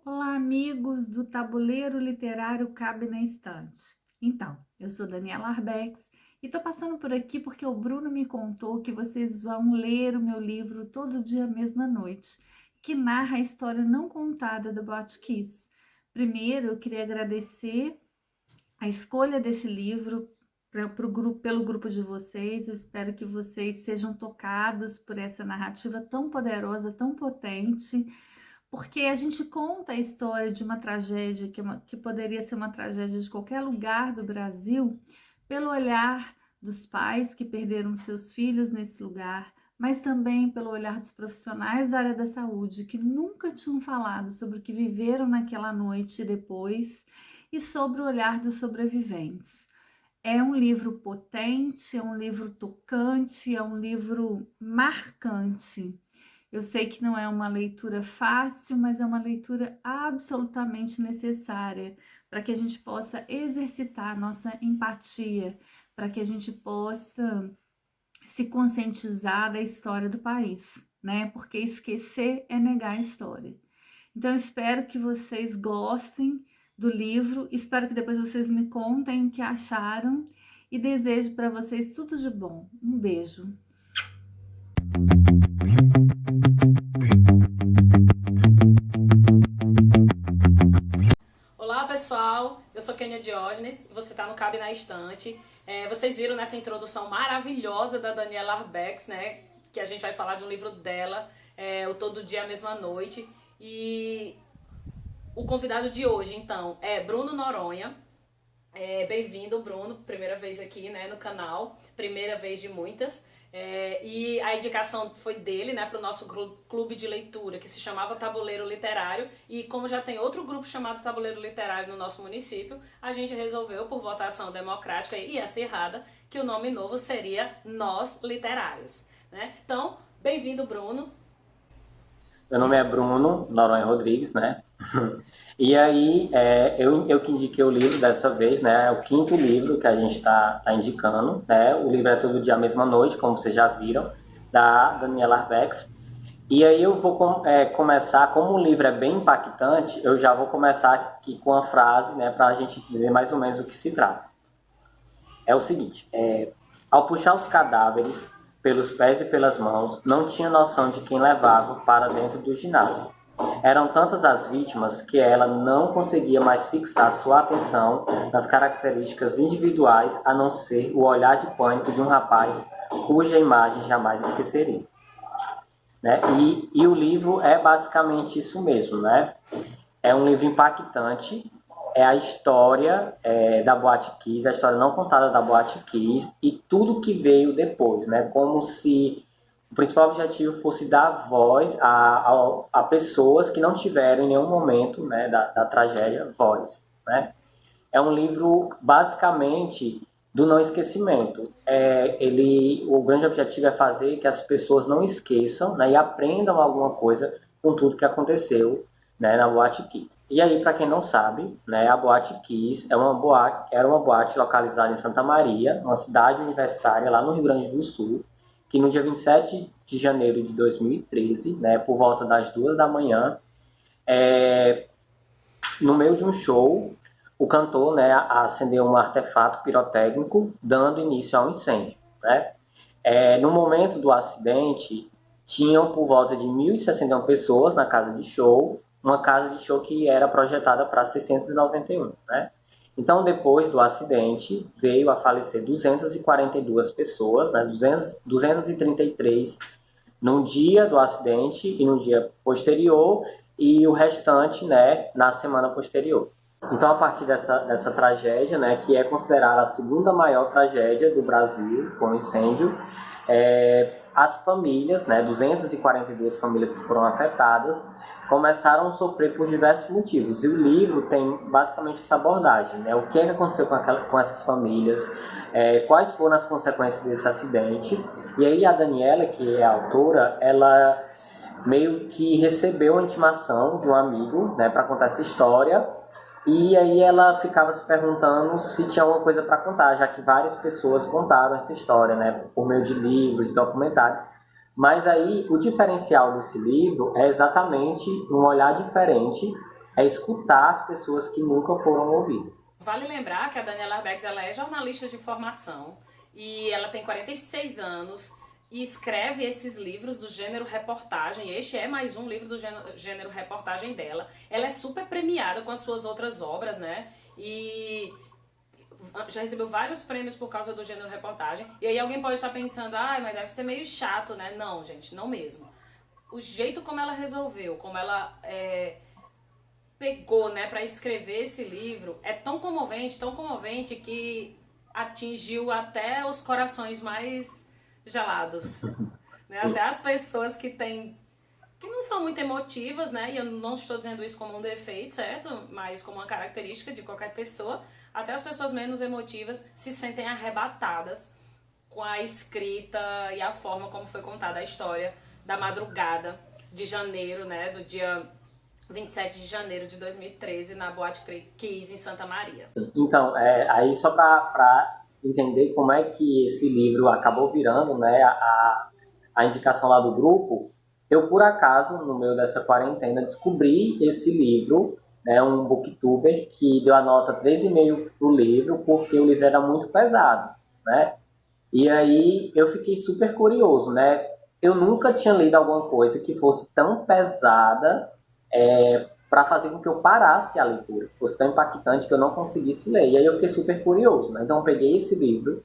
Olá, amigos do Tabuleiro Literário Cabe na Estante. Então, eu sou Daniela Arbex e tô passando por aqui porque o Bruno me contou que vocês vão ler o meu livro Todo Dia, Mesma Noite, que narra a história não contada do Botkiss. Primeiro, eu queria agradecer a escolha desse livro pelo grupo de vocês. Eu espero que vocês sejam tocados por essa narrativa tão poderosa, tão potente, porque a gente conta a história de uma tragédia que poderia ser uma tragédia de qualquer lugar do Brasil, pelo olhar dos pais que perderam seus filhos nesse lugar, mas também pelo olhar dos profissionais da área da saúde que nunca tinham falado sobre o que viveram naquela noite depois e sobre o olhar dos sobreviventes. É um livro potente, é um livro tocante, é um livro marcante. Eu sei que não é uma leitura fácil, mas é uma leitura absolutamente necessária para que a gente possa exercitar a nossa empatia, para que a gente possa se conscientizar da história do país, né? Porque esquecer é negar a história. Então, eu espero que vocês gostem do livro, espero que depois vocês me contem o que acharam e desejo para vocês tudo de bom. Um beijo. Olá pessoal, eu sou Kênia Diógenes e você está no Cabe na Estante. Vocês viram nessa introdução maravilhosa da Daniela Arbex, né? Que a gente vai falar de um livro dela, o Todo Dia, a Mesma Noite. E o convidado de hoje, então, é Bruno Noronha. Bem-vindo, Bruno, primeira vez aqui, né, no canal, primeira vez de muitas. E a indicação foi dele, né, para o nosso clube de leitura, que se chamava Tabuleiro Literário. E como já tem outro grupo chamado Tabuleiro Literário no nosso município, a gente resolveu, por votação democrática e acirrada, que o nome novo seria Nós Literários, né? Então, bem-vindo, Bruno. Meu nome é Bruno Noronha Rodrigues, né? E aí, eu que indiquei o livro dessa vez, né? É o quinto livro que a gente tá indicando, né? O livro é Todo Dia, a Mesma Noite, como vocês já viram, da Daniela Arbex. E aí eu vou começar, como o livro é bem impactante, eu já vou começar aqui com a frase, né? Para a gente entender mais ou menos do que se trata. É o seguinte, ao puxar os cadáveres pelos pés e pelas mãos, não tinha noção de quem levava para dentro do ginásio. Eram tantas as vítimas que ela não conseguia mais fixar sua atenção nas características individuais, a não ser o olhar de pânico de um rapaz cuja imagem jamais esqueceria. Né? E o livro é basicamente isso mesmo, né? É um livro impactante, é a história da Boate Kiss, a história não contada da Boate Kiss e tudo que veio depois, né? Como se o principal objetivo fosse dar voz a pessoas que não tiveram em nenhum momento, né, da tragédia voz, né? É um livro basicamente do não esquecimento. O grande objetivo é fazer que as pessoas não esqueçam, né, e aprendam alguma coisa com tudo que aconteceu, né, na Boate Kiss. E aí, para quem não sabe, né, a Boate Kiss era uma boate localizada em Santa Maria, uma cidade universitária lá no Rio Grande do Sul, que no dia 27 de janeiro de 2013, né, por volta das 2 da manhã, no meio de um show, o cantor, né, acendeu um artefato pirotécnico, dando início ao incêndio, né? No momento do acidente, tinham por volta de 1.061 pessoas na casa de show, uma casa de show que era projetada para 691, né? Então, depois do acidente, veio a falecer 242 pessoas, né? 233 no dia do acidente e no dia posterior, e o restante, né, na semana posterior. Então, a partir dessa tragédia, né, que é considerada a segunda maior tragédia do Brasil, com incêndio, as famílias, né, 242 famílias que foram afetadas, começaram a sofrer por diversos motivos. E o livro tem basicamente essa abordagem, né? O que aconteceu com essas famílias, quais foram as consequências desse acidente. E aí a Daniela, que é a autora, ela meio que recebeu a intimação de um amigo, né, para contar essa história. E aí ela ficava se perguntando se tinha alguma coisa para contar, já que várias pessoas contaram essa história, né, por meio de livros e documentários. Mas aí o diferencial desse livro é exatamente um olhar diferente é escutar as pessoas que nunca foram ouvidas. Vale lembrar que a Daniela Arbex, ela é jornalista de formação e ela tem 46 anos e escreve esses livros do gênero reportagem. Este é mais um livro do gênero reportagem dela. Ela é super premiada com as suas outras obras, né? E já recebeu vários prêmios por causa do gênero reportagem. E aí alguém pode estar pensando, mas deve ser meio chato, né? Não, gente, não mesmo. O jeito como ela resolveu, como ela pegou, né, para escrever esse livro é tão comovente que atingiu até os corações mais gelados, né? Até as pessoas que não são muito emotivas, né? E eu não estou dizendo isso como um defeito, certo? Mas como uma característica de qualquer pessoa. Até as pessoas menos emotivas se sentem arrebatadas com a escrita e a forma como foi contada a história da madrugada de janeiro, né? Do dia 27 de janeiro de 2013, na Boate Kiss, em Santa Maria. Então, aí só para entender como é que esse livro acabou virando, né, a indicação lá do grupo, eu, por acaso, no meio dessa quarentena, descobri esse livro, né, um booktuber que deu a nota 3,5 para o livro, porque o livro era muito pesado, né? E aí eu fiquei super curioso, né? Eu nunca tinha lido alguma coisa que fosse tão pesada para fazer com que eu parasse a leitura, fosse tão impactante que eu não conseguisse ler. E aí eu fiquei super curioso, né? Então eu peguei esse livro,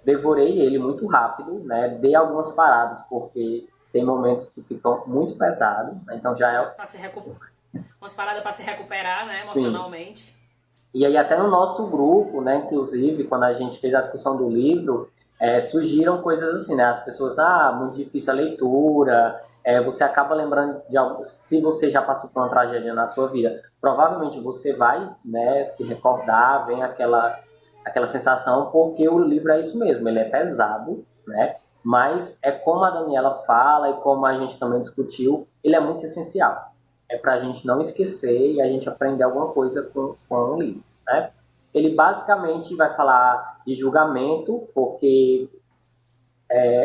devorei ele muito rápido, né? Dei algumas paradas, porque tem momentos que ficam muito pesados, né? Então já umas paradas para se recuperar, né, emocionalmente. Sim. E aí até no nosso grupo, né, inclusive, quando a gente fez a discussão do livro, surgiram coisas assim, né? As pessoas, muito difícil a leitura, você acaba lembrando de algo, se você já passou por uma tragédia na sua vida, provavelmente você vai, né, se recordar, vem aquela sensação, porque o livro é isso mesmo, ele é pesado, né? Mas é como a Daniela fala e como a gente também discutiu, ele é muito essencial. É para a gente não esquecer e a gente aprender alguma coisa com o livro, né? Ele basicamente vai falar de julgamento, porque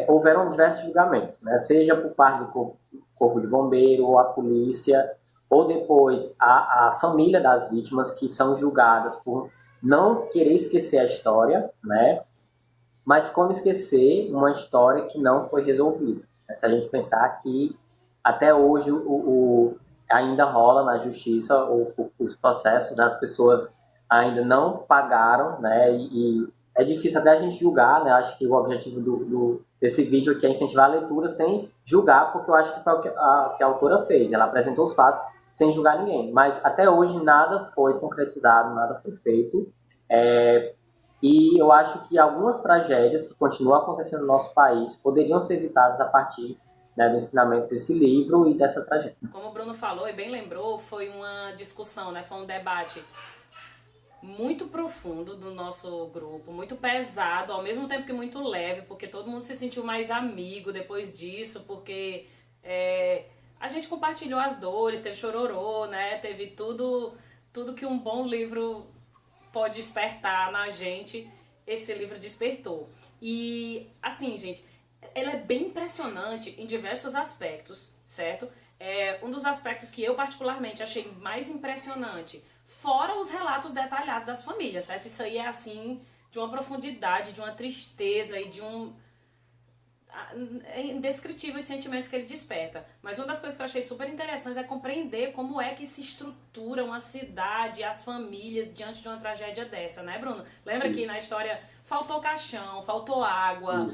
houveram diversos julgamentos, né? Seja por parte do corpo de bombeiro, ou a polícia, ou depois a família das vítimas, que são julgadas por não querer esquecer a história, né? Mas como esquecer uma história que não foi resolvida? Se a gente pensar que até hoje ainda rola na justiça os processos, né? As pessoas ainda não pagaram, né? E é difícil até a gente julgar, né? Acho que o objetivo desse vídeo aqui é incentivar a leitura sem julgar, porque eu acho que foi o que a autora fez. Ela apresentou os fatos sem julgar ninguém. Mas até hoje nada foi concretizado, nada foi feito. E eu acho que algumas tragédias que continuam acontecendo no nosso país poderiam ser evitadas a partir, né, do ensinamento desse livro e dessa tragédia. Como o Bruno falou e bem lembrou, foi uma discussão, né? Foi um debate muito profundo do nosso grupo, muito pesado, ao mesmo tempo que muito leve, porque todo mundo se sentiu mais amigo depois disso, porque a gente compartilhou as dores, teve chororô, né? Teve tudo que um bom livro pode despertar na gente, esse livro despertou. E, assim, gente, ela é bem impressionante em diversos aspectos, certo? Um dos aspectos que eu particularmente achei mais impressionante, fora os relatos detalhados das famílias, certo? Isso aí é, assim, de uma profundidade, de uma tristeza e de indescritível os sentimentos que ele desperta. Mas uma das coisas que eu achei super interessantes é compreender como é que se estrutura uma cidade, as famílias diante de uma tragédia dessa, né, Bruno? Lembra que na história faltou caixão, faltou água,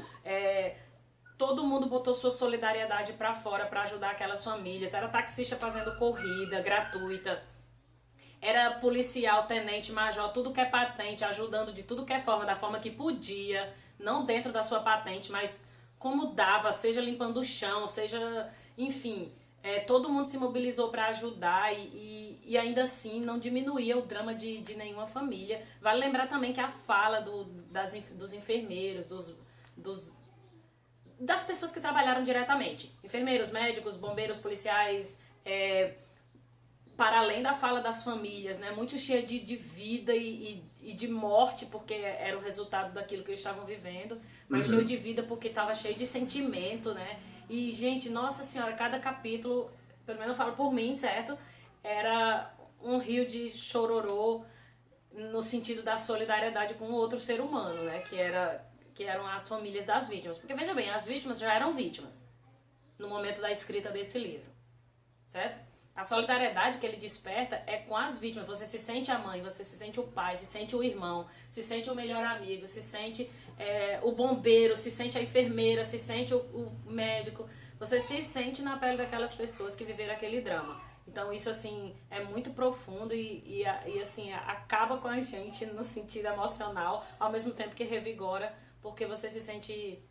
todo mundo botou sua solidariedade pra fora pra ajudar aquelas famílias, era taxista fazendo corrida gratuita, era policial, tenente, major, tudo que é patente, ajudando de tudo que é forma, da forma que podia, não dentro da sua patente, mas como dava, seja limpando o chão, seja, enfim, todo mundo se mobilizou para ajudar e ainda assim não diminuía o drama de nenhuma família. Vale lembrar também que a fala dos enfermeiros, das pessoas que trabalharam diretamente, enfermeiros, médicos, bombeiros, policiais, para além da fala das famílias, né, muito cheia de vida e de morte, porque era o resultado daquilo que eles estavam vivendo, mas cheio de vida porque estava cheio de sentimento, né? E, gente, nossa senhora, cada capítulo, pelo menos eu falo por mim, certo? era um rio de chororô no sentido da solidariedade com o outro ser humano, né? Que eram as famílias das vítimas. Porque veja bem, as vítimas já eram vítimas no momento da escrita desse livro, certo? A solidariedade que ele desperta é com as vítimas. Você se sente a mãe, você se sente o pai, se sente o irmão, se sente o melhor amigo, se sente o bombeiro, se sente a enfermeira, se sente o médico. Você se sente na pele daquelas pessoas que viveram aquele drama. Então isso, assim, é muito profundo e assim, acaba com a gente no sentido emocional, ao mesmo tempo que revigora, porque você se sente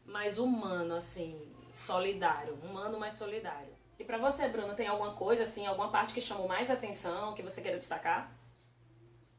mais humano, assim, solidário. Humano, mas solidário. E pra você, Bruno, tem alguma coisa, assim, alguma parte que chamou mais atenção, que você queira destacar?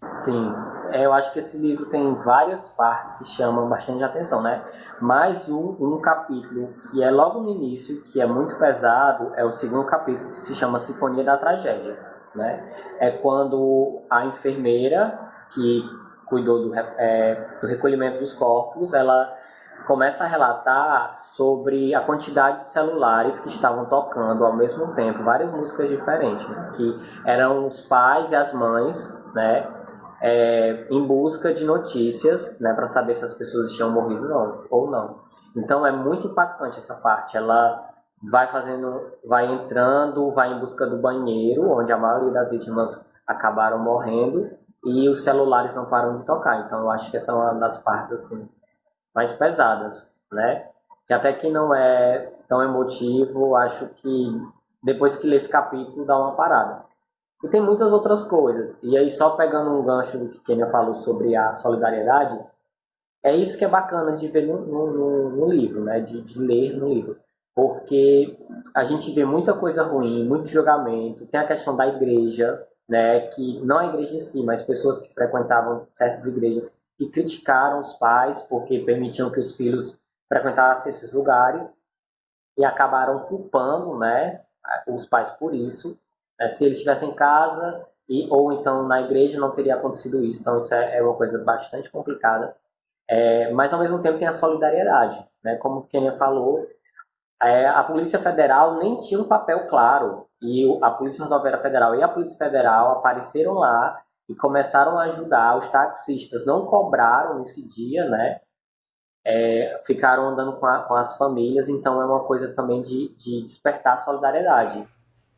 Sim, eu acho que esse livro tem várias partes que chamam bastante atenção, né? Mas um capítulo que é logo no início, que é muito pesado, é o segundo capítulo, que se chama Sinfonia da Tragédia, né? É quando a enfermeira que cuidou do recolhimento dos corpos, ela começa a relatar sobre a quantidade de celulares que estavam tocando ao mesmo tempo, várias músicas diferentes, né? Que eram os pais e as mães, né? Em busca de notícias, né, para saber se as pessoas tinham morrido ou não. Então é muito impactante essa parte. Ela vai entrando, vai em busca do banheiro, onde a maioria das vítimas acabaram morrendo, e os celulares não param de tocar. Então eu acho que essa é uma das partes assim mais pesadas, né? Que até que não é tão emotivo, acho que depois que lê esse capítulo dá uma parada. E tem muitas outras coisas. E aí, só pegando um gancho do que Kenia falou sobre a solidariedade, é isso que é bacana de ver no livro, né? De ler no livro. Porque a gente vê muita coisa ruim, muito julgamento. Tem a questão da igreja, né? Que não a igreja em si, mas pessoas que frequentavam certas igrejas que criticaram os pais porque permitiam que os filhos frequentassem esses lugares e acabaram culpando, né? Os pais por isso. Se eles estivessem em casa ou então na igreja não teria acontecido isso. Então isso é uma coisa bastante complicada. Mas ao mesmo tempo tem a solidariedade, né? Como o Kenia falou, a Polícia Federal nem tinha um papel claro. E a Polícia Rodoviária Federal e a Polícia Federal apareceram lá e começaram a ajudar. Os taxistas não cobraram nesse dia, né? Ficaram andando com as famílias. Então é uma coisa também de despertar solidariedade.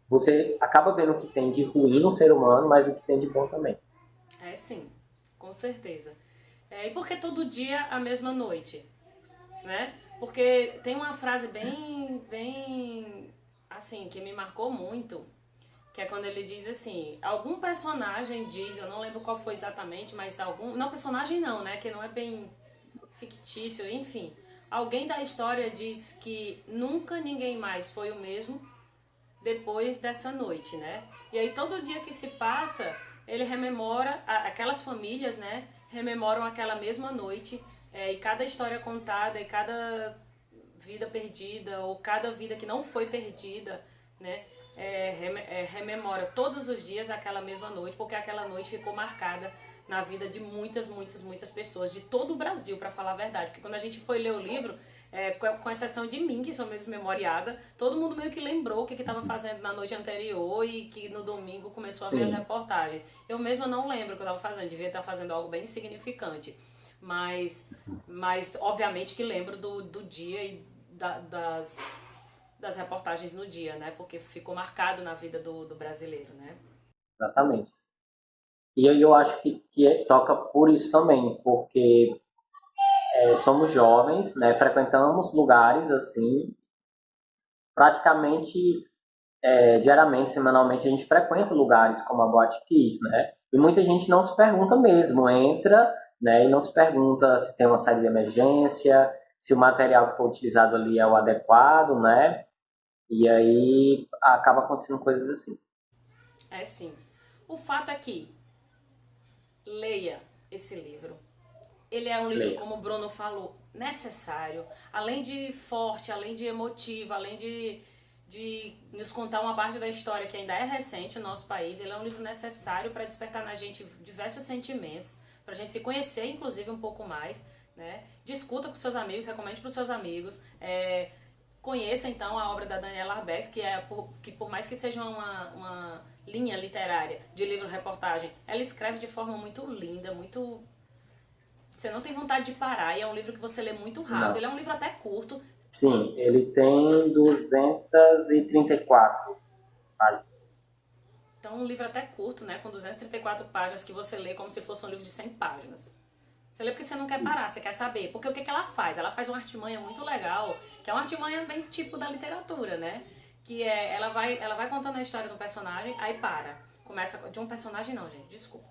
Você acaba vendo o que tem de ruim no ser humano, mas o que tem de bom também. É sim, com certeza. E por que todo dia a mesma noite? Né? Porque tem uma frase bem, assim, que me marcou muito, que é quando ele diz assim, algum personagem diz, eu não lembro qual foi exatamente, mas não personagem não, né, que não é bem fictício, enfim, alguém da história diz que nunca ninguém mais foi o mesmo depois dessa noite, né? E aí todo dia que se passa, ele rememora, aquelas famílias, né, rememoram aquela mesma noite, e cada história contada, e cada vida perdida, ou cada vida que não foi perdida, né, rememora todos os dias aquela mesma noite, porque aquela noite ficou marcada na vida de muitas, muitas, muitas pessoas, de todo o Brasil, para falar a verdade. Porque quando a gente foi ler o livro, com exceção de mim, que sou meio desmemoriada, todo mundo meio que lembrou o que estava fazendo na noite anterior e que no domingo começou a ver as reportagens. Eu mesma não lembro o que eu estava fazendo, devia estar fazendo algo bem insignificante. Mas obviamente que lembro do dia e das reportagens no dia, né? Porque ficou marcado na vida do brasileiro, né? Exatamente. E aí eu acho que toca por isso também, porque somos jovens, né? Frequentamos lugares assim, praticamente diariamente, semanalmente, a gente frequenta lugares como a Boate Kiss, né? E muita gente não se pergunta mesmo, entra, né? E não se pergunta se tem uma saída de emergência, se o material que foi utilizado ali é o adequado, né? E aí acaba acontecendo coisas assim. É sim. O fato é que leia esse livro. Ele é um livro, como o Bruno falou, necessário. Além de forte, além de emotivo, além de nos contar uma parte da história que ainda é recente no nosso país, ele é um livro necessário para despertar na gente diversos sentimentos, para a gente se conhecer, inclusive, um pouco mais, né? Discuta com seus amigos, recomende para os seus amigos. conheça então a obra da Daniela Arbex, que por mais que seja uma linha literária de livro-reportagem, ela escreve de forma muito linda, muito... Você não tem vontade de parar, e é um livro que você lê muito rápido, Não. ele é um livro até curto. Sim, ele tem 234 páginas. Então, um livro até curto, né, com 234 páginas, que você lê como se fosse um livro de 100 páginas. Você lê porque você não quer parar, você quer saber. Porque o que ela faz? Ela faz uma artimanha muito legal, que é uma artimanha bem tipo da literatura, né? Que é, ela vai contando a história do personagem, aí para. Começa de um personagem não, gente, desculpa.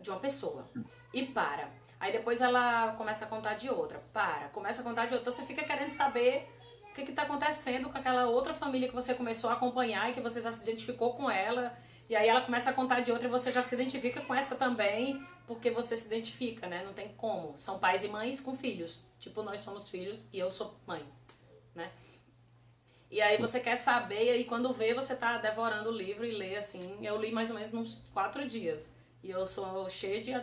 De uma pessoa. E para. Aí depois ela começa a contar de outra. Para. Começa a contar de outra. Então você fica querendo saber o que está acontecendo com aquela outra família que você começou a acompanhar e que você já se identificou com ela. E aí ela começa a contar de outra e você já se identifica com essa também, porque você se identifica, né? Não tem como. São pais e mães com filhos. Tipo, nós somos filhos e eu sou mãe, né? E aí você quer saber, e aí quando vê, você tá devorando o livro e lê, assim. Eu li mais ou menos uns 4 dias. E eu sou cheia de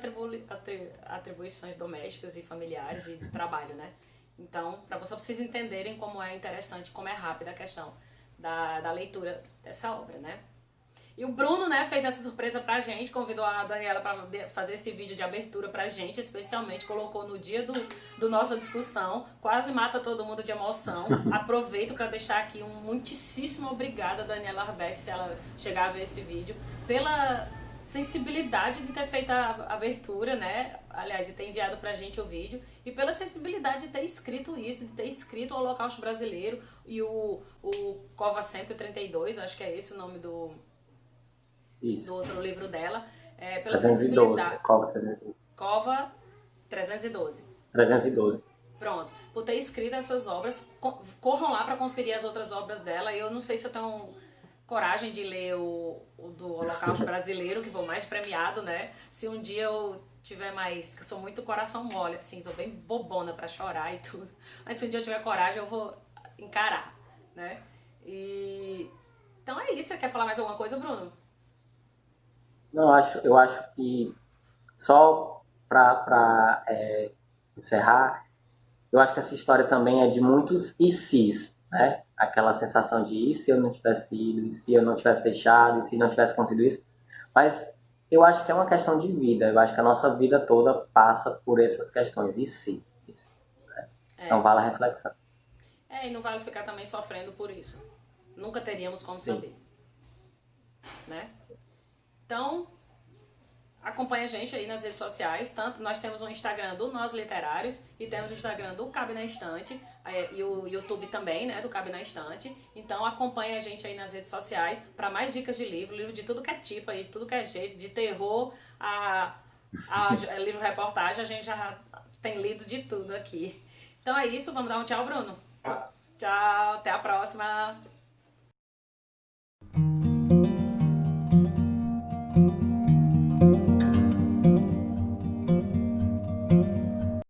atribuições domésticas e familiares e de trabalho, né? Então, para vocês entenderem como é interessante, como é rápida a questão da leitura dessa obra, né? E o Bruno, né, fez essa surpresa pra gente, convidou a Daniela pra fazer esse vídeo de abertura pra gente, especialmente colocou no dia do nossa discussão, quase mata todo mundo de emoção. Aproveito pra deixar aqui um muitíssimo obrigada a Daniela Arbex, se ela chegar a ver esse vídeo, pela sensibilidade de ter feito a abertura, né, aliás, e ter enviado pra gente o vídeo, e pela sensibilidade de ter escrito isso, de ter escrito o Holocausto Brasileiro e o Cova 132, acho que é esse o nome do outro livro dela, pela 312, sensibilidade. Cova 312. Cova 312. 312. Pronto. Por ter escrito essas obras, corram lá para conferir as outras obras dela. Eu não sei se eu tenho coragem de ler o do Holocausto Brasileiro, que foi o mais premiado, né? Se um dia eu tiver mais... Eu sou muito coração mole, assim, sou bem bobona para chorar e tudo. Mas se um dia eu tiver coragem, eu vou encarar, né? E... Então é isso. Você quer falar mais alguma coisa, Bruno? Não, eu acho que só para encerrar, eu acho que essa história também é de muitos e se's, né? Aquela sensação de e se eu não tivesse ido, e se eu não tivesse deixado, e se não tivesse conseguido isso. Mas eu acho que é uma questão de vida. Eu acho que a nossa vida toda passa por essas questões. E se? Né? Então vale a reflexão. E não vale ficar também sofrendo por isso. Nunca teríamos como saber. Né? Então, acompanha a gente aí nas redes sociais. Tanto nós temos o Instagram do Nós Literários e temos o Instagram do Cabe na Estante e o YouTube também, né, do Cabe na Estante. Então acompanha a gente aí nas redes sociais para mais dicas de livro de tudo que é tipo aí, de tudo que é jeito, de terror a livro reportagem, a gente já tem lido de tudo aqui. Então é isso, vamos dar um tchau, Bruno. Tchau, até a próxima.